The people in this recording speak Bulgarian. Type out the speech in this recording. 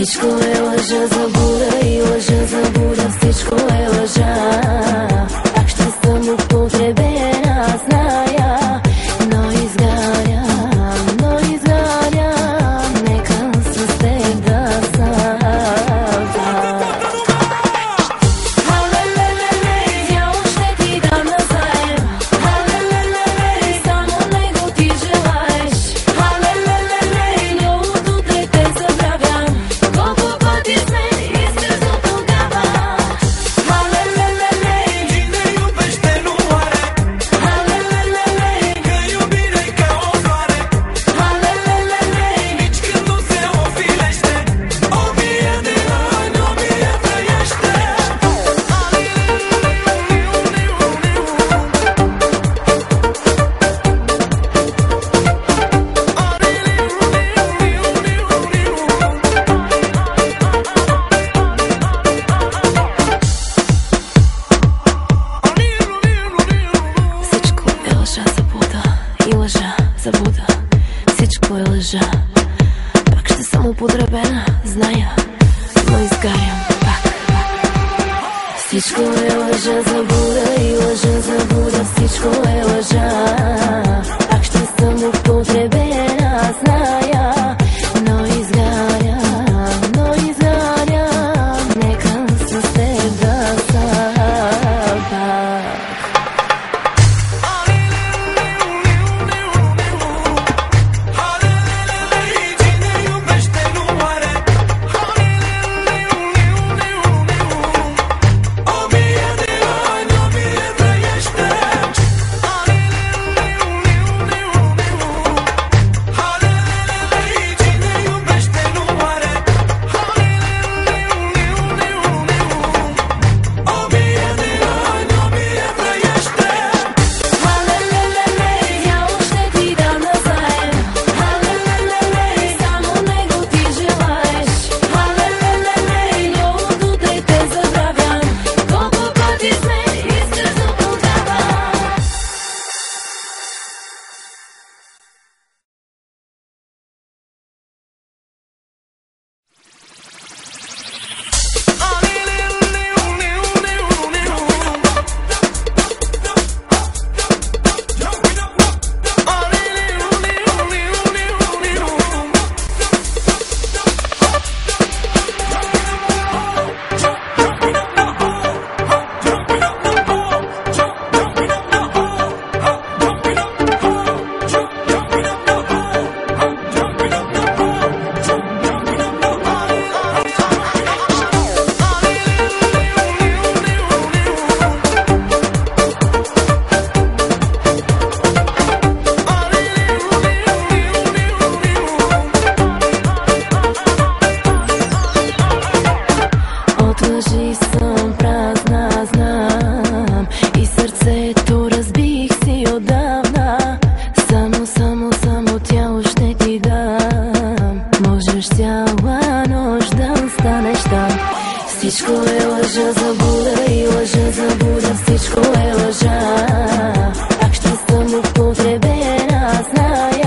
Всичко е лъжа, заблуда и лъжа, заблуда. Всичко е лъжа. Пак ще съм употребена, зная, но изгарям, нека с теб да съм. Дявол ще ти дам назаем. Само него ти желаеш. От утре те забравям. Колко пъти сме изкъсно тогава. Cine iubește nu are. Că iubire e ca o floare. Nici când nu se ofilește. 1000 de ani, 1000 trăiește. Всичко е лъжа, заблуда и лъжа, заблуда. Всичко е лъжа. Пак ще съм употребена, зная, но изгарям пак. Всичко е лъжа, заблуда и лъжа, заблуда. Всичко е лъжа. Пак ще съм употребена, зная, но изгарям, нека с теб да съм пак. Cine iubește nu are. 1000 de ani, 1000 trăiește. Cine iubește nu are. 1000 de ani, 1000 trăiește. Дявол ще ти дам назаем. Само него ти желаеш. От утре те забравям. Колко пъти сме изкъсно тогава. От лъжи съм празна, знам, и сърцето разбих си отдавна. Само тяло ще ти дам. Можеш цяла нощ да останеш там. Всичко е лъжа, заблуда и лъжа, заблуда. Всичко е лъжа. Пак ще съм употребена, зная,